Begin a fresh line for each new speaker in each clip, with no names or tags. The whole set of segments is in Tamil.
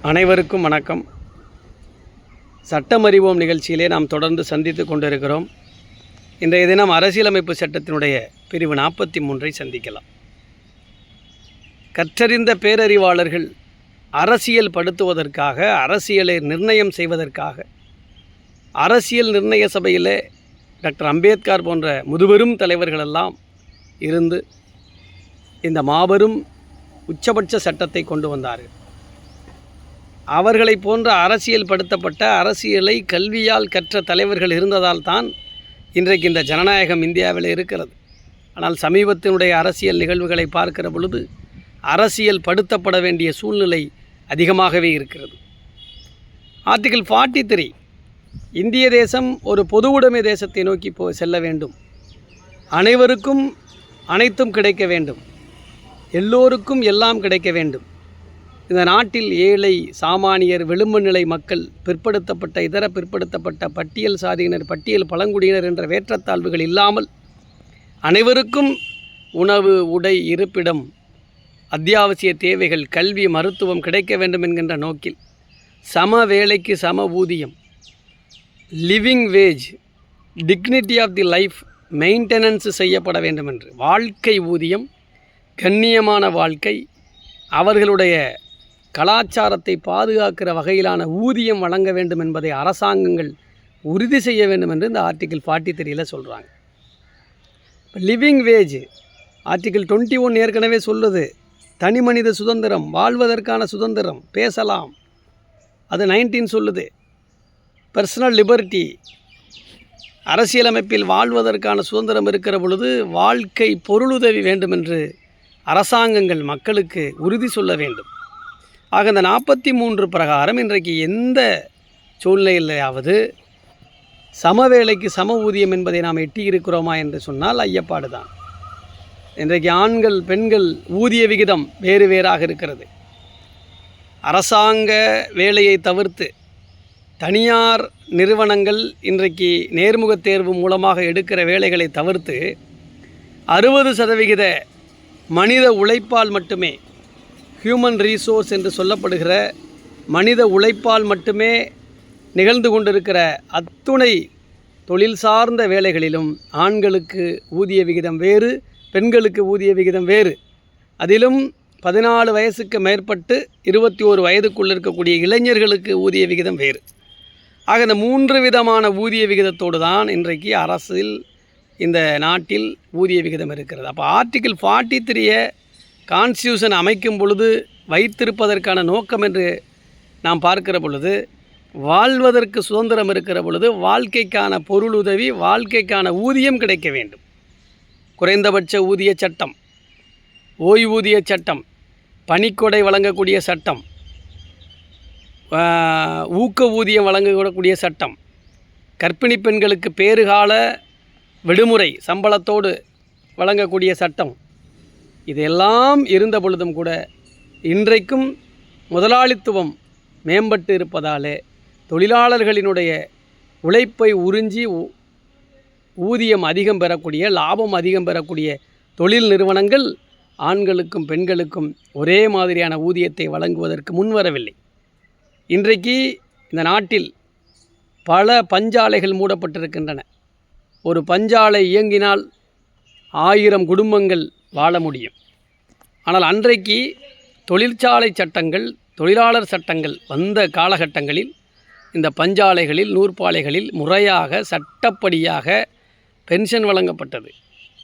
அனைவருக்கும் வணக்கம். சட்டமறிவோம் நிகழ்ச்சியிலே நாம் தொடர்ந்து சந்தித்து கொண்டிருக்கிறோம். இன்றைய தினம் அரசியலமைப்பு சட்டத்தினுடைய பிரிவு 43 சந்திக்கலாம். கற்றறிந்த பேரறிவாளர்கள் அரசியல் படுத்துவதற்காக, அரசியலை நிர்ணயம் செய்வதற்காக அரசியல் நிர்ணய சபையிலே டாக்டர் அம்பேத்கர் போன்ற முதுபெரும் தலைவர்களெல்லாம் இருந்து இந்த மாபெரும் உச்சபட்ச சட்டத்தை கொண்டு வந்தார்கள். அவர்களை போன்ற அரசியல் படுத்தப்பட்ட, அரசியலை கல்வியால் கற்ற தலைவர்கள் இருந்ததால் தான் இன்றைக்கு இந்த ஜனநாயகம் இந்தியாவில் இருக்கிறது. ஆனால் சமீபத்தினுடைய அரசியல் நிகழ்வுகளை பார்க்கிற பொழுது அரசியல் படுத்தப்பட வேண்டிய சூழ்நிலை அதிகமாகவே இருக்கிறது. ஆர்டிகிள் 43, இந்திய தேசம் ஒரு பொது உடைமை தேசத்தை நோக்கி செல்ல வேண்டும், அனைவருக்கும் அனைத்தும் கிடைக்க வேண்டும், எல்லோருக்கும் எல்லாம் கிடைக்க வேண்டும், இந்த நாட்டில் ஏழை, சாமானியர், விளிம்பு நிலை மக்கள், பிற்படுத்தப்பட்ட, இதர பிற்படுத்தப்பட்ட, பட்டியல் சாதியினர், பட்டியல் பழங்குடியினர் என்ற வேற்றத்தாழ்வுகள் இல்லாமல் அனைவருக்கும் உணவு, உடை, இருப்பிடம், அத்தியாவசிய தேவைகள், கல்வி, மருத்துவம் கிடைக்க வேண்டும் என்கின்ற நோக்கில் சம வேலைக்கு சம ஊதியம், living wage, dignity of the life maintenance செய்யப்பட வேண்டும் என்று, வாழ்க்கை ஊதியம், கண்ணியமான வாழ்க்கை, அவர்களுடைய கலாச்சாரத்தை பாதுகாக்கிற வகையிலான ஊதியம் வழங்க வேண்டும் என்பதை அரசாங்கங்கள் உறுதி செய்ய வேண்டும் என்று இந்த ஆர்டிகிள் 43 சொல்கிறாங்க. லிவிங் வேஜ் ஆர்டிகிள் 21 ஏற்கனவே சொல்லுது, தனி மனித சுதந்திரம், வாழ்வதற்கான சுதந்திரம், பேசலாம். அது 19 சொல்லுது. பர்சனல் லிபர்ட்டி, அரசியலமைப்பில் வாழ்வதற்கான சுதந்திரம் இருக்கிற பொழுது வாழ்க்கை பொருளுதவி வேண்டும் என்று அரசாங்கங்கள் மக்களுக்கு உறுதி சொல்ல வேண்டும். ஆக இந்த 43 பிரகாரம் இன்றைக்கு எந்த சூழ்நிலையிலாவது சமவேளைக்கு சம ஊதியம் என்பதை நாம் எட்டியிருக்கிறோமா என்று சொன்னால் ஐயப்பாடு தான். இன்றைக்கு ஆண்கள், பெண்கள் ஊதிய விகிதம் வேறு வேறாக இருக்கிறது. அரசாங்க வேலையை தவிர்த்து தனியார் நிறுவனங்கள் இன்றைக்கு நேர்முகத் தேர்வு மூலமாக எடுக்கிற வேலைகளை தவிர்த்து 60% மனித உழைப்பால் மட்டுமே, ஹியூமன் ரீசோர்ஸ் என்று சொல்லப்படுகிற மனித உழைப்பால் மட்டுமே நிகழ்ந்து கொண்டிருக்கிற அத்துணை தொழில் சார்ந்த வேலைகளிலும் ஆண்களுக்கு ஊதிய விகிதம் வேறு, பெண்களுக்கு ஊதிய விகிதம் வேறு. அதிலும் 14 வயசுக்கு மேற்பட்டு 21 வயதுக்குள் இருக்கக்கூடிய இளைஞர்களுக்கு ஊதிய விகிதம் வேறு. ஆக இந்த 3 விதமான ஊதிய விகிதத்தோடு தான் இன்றைக்கு அரசில் இந்த நாட்டில் ஊதிய விகிதம் இருக்கிறது. அப்போ ஆர்டிகிள் 43 கான்ஸ்டியூஷன் அமைக்கும் பொழுது வைத்திருப்பதற்கான நோக்கம் என்று நாம் பார்க்கிற பொழுது, வாழ்வதற்கு சுதந்திரம் இருக்கிற பொழுது வாழ்க்கைக்கான பொருளுதவி, வாழ்க்கைக்கான ஊதியம் கிடைக்க வேண்டும். குறைந்தபட்ச ஊதிய சட்டம், ஓய்வூதிய சட்டம், பணிக்கொடை வழங்கக்கூடிய சட்டம், ஊக்க ஊதியம் வழங்கக்கூடிய சட்டம், கர்ப்பிணி பெண்களுக்கு பேறுகால விடுமுறை சம்பளத்தோடு வழங்கக்கூடிய சட்டம், இதெல்லாம் இருந்த பொழுதும் கூட இன்றைக்கும் முதலாளித்துவம் மேம்பட்டு இருப்பதாலே தொழிலாளர்களினுடைய உழைப்பை உறிஞ்சி ஊதியம் அதிகம் பெறக்கூடிய, லாபம் அதிகம் பெறக்கூடிய தொழில் நிறுவனங்கள் ஆண்களுக்கும் பெண்களுக்கும் ஒரே மாதிரியான ஊதியத்தை வழங்குவதற்கு முன்வரவில்லை. இன்றைக்கு இந்த நாட்டில் பல பஞ்சாலைகள் மூடப்பட்டிருக்கின்றன. ஒரு பஞ்சாலை இயங்கினால் 1000 குடும்பங்கள் வாழ முடியும். ஆனால் அன்றைக்கு தொழிற்சாலை சட்டங்கள், தொழிலாளர் சட்டங்கள் வந்த காலகட்டங்களில் இந்த பஞ்சாலைகளில், நூற்பாலைகளில் முறையாக சட்டப்படியாக பென்ஷன் வழங்கப்பட்டது,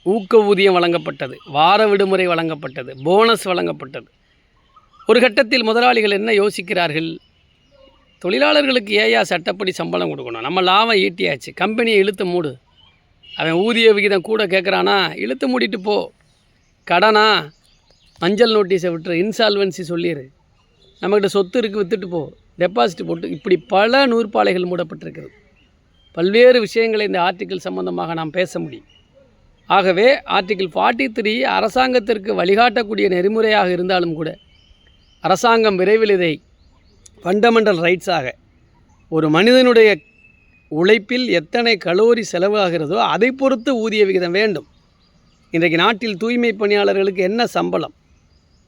ஊக்க ஊதியம் வழங்கப்பட்டது, வார விடுமுறை வழங்கப்பட்டது, போனஸ் வழங்கப்பட்டது. ஒரு கட்டத்தில் முதலாளிகள் என்ன யோசிக்கிறார்கள், தொழிலாளர்களுக்கு ஏயா சட்டப்படி சம்பளம் கொடுக்கணும், நம்ம லாபம் ஈட்டியாச்சு, கம்பெனியை இழுத்து மூடு, அவன் ஊதிய விகிதம் கூட கேட்குறானா இழுத்து மூடிட்டு போ, கடனா மஞ்சள் நோட்டீஸை விட்டுரு, இன்சால்வன்சி சொல்லிடு, நம்மக்கிட்ட சொத்து இருக்குது விற்றுட்டு போ, டெபாசிட் போட்டு, இப்படி பல நூற்பாலைகள் மூடப்பட்டிருக்கிறது. பல்வேறு விஷயங்களை இந்த ஆர்டிக்கிள் சம்பந்தமாக நாம் பேச முடியும். ஆகவே ஆர்டிக்கிள் 43 அரசாங்கத்திற்கு வழிகாட்டக்கூடிய நெறிமுறையாக இருந்தாலும் கூட அரசாங்கம் விரைவில் இதை ஃபண்டமெண்டல் ரைட்ஸாக, ஒரு மனிதனுடைய உழைப்பில் எத்தனை கலோரி செலவாகிறதோ அதை பொறுத்து ஊதிய விகிதம் வேண்டும். இன்றைக்கு நாட்டில் தூய்மை பணியாளர்களுக்கு என்ன சம்பளம்,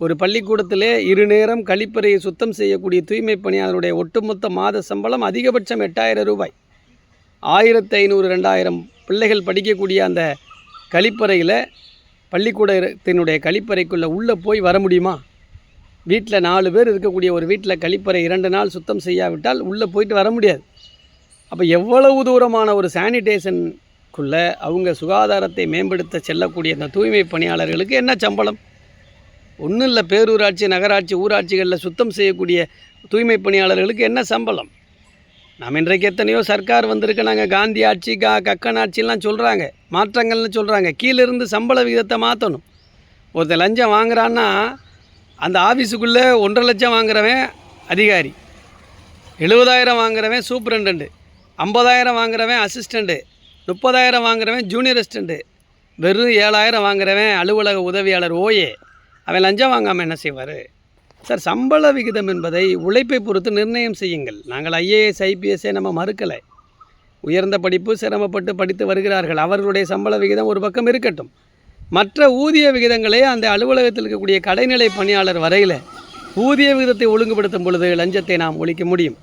ஒரு பள்ளிக்கூடத்திலே 2 நேரம் கழிப்பறையை சுத்தம் செய்யக்கூடிய தூய்மை பணியாளருடைய ஒட்டுமொத்த மாத சம்பளம் அதிகபட்சம் 8000 ரூபாய். 1500 2000 பிள்ளைகள் படிக்கக்கூடிய அந்த கழிப்பறையில், பள்ளிக்கூடத்தினுடைய கழிப்பறைக்குள்ளே உள்ளே போய் வர முடியுமா? வீட்டில் 4 பேர் இருக்கக்கூடிய ஒரு வீட்டில் கழிப்பறை 2 நாள் சுத்தம் செய்யாவிட்டால் உள்ளே போயிட்டு வர முடியாது. அப்போ எவ்வளவு தூரமான ஒரு சானிடேஷனுக்குள்ளே அவங்க சுகாதாரத்தை மேம்படுத்த செல்லக்கூடிய அந்த தூய்மை பணியாளர்களுக்கு என்ன சம்பளம்? ஒன்றும் இல்லை, பேரூராட்சி, நகராட்சி, ஊராட்சிகளில் சுத்தம் செய்யக்கூடிய தூய்மை பணியாளர்களுக்கு என்ன சம்பளம்? நாம் இன்றைக்கு எத்தனையோ சர்க்கார் வந்திருக்கு, நாங்கள் காந்தி ஆட்சி, கக்கன் ஆட்சிலாம் சொல்கிறாங்க, மாற்றங்கள்னு சொல்கிறாங்க. கீழிருந்து சம்பள விகிதத்தை மாற்றணும். ஒருத்தர் லஞ்சம் வாங்குறான்னா அந்த ஆஃபீஸுக்குள்ளே 1.5 லட்சம் வாங்குறவன் அதிகாரி, 70,000 வாங்குறவன் சூப்பரண்டன்ட்டு, 50,000 வாங்குறவன் அசிஸ்டண்ட்டு, 30,000 வாங்குறவன் ஜூனியர் அசிஸ்டண்ட்டு, வெறும் 7,000 வாங்குறவன் அலுவலக உதவியாளர் ஓஏ. அவன் லஞ்சம் வாங்காமல் என்ன செய்வார்? சார், சம்பள விகிதம் என்பதை உழைப்பை பொறுத்து நிர்ணயம் செய்யுங்கள். நாங்கள் IAS IPSஐ நம்ம மறுக்கலை. உயர்ந்த படிப்பு, சிரமப்பட்டு படித்து வருகிறார்கள், அவர்களுடைய சம்பள விகிதம் ஒரு பக்கம் இருக்கட்டும். மற்ற ஊதிய விகிதங்களே அந்த அலுவலகத்தில் இருக்கக்கூடிய கடைநிலை பணியாளர் வரையில் ஊதிய விகிதத்தை ஒழுங்குபடுத்தும் பொழுது லஞ்சத்தை நாம் ஒழிக்க முடியும்.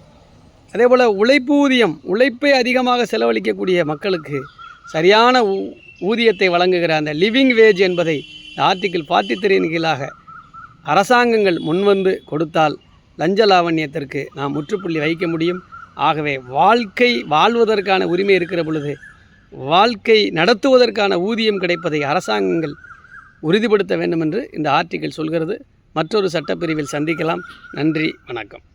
அதேபோல் உழைப்பூதியம், உழைப்பை அதிகமாக செலவழிக்கக்கூடிய மக்களுக்கு சரியான ஊதியத்தை வழங்குகிற அந்த லிவிங் வேஜ் என்பதை ஆர்டிகிள் 43 கீழாக அரசாங்கங்கள் முன்வந்து கொடுத்தால் லஞ்ச லாவண்யத்திற்கு நாம் முற்றுப்புள்ளி வைக்க முடியும். ஆகவே வாழ்வதற்கான உரிமை இருக்கிற பொழுது வாழ்க்கை நடத்துவதற்கான ஊதியம் கிடைப்பதை அரசாங்கங்கள் உறுதிப்படுத்த வேண்டும் என்று இந்த ஆர்டிகிள் சொல்கிறது. மற்றொரு சட்டப்பிரிவில் சந்திக்கலாம். நன்றி, வணக்கம்.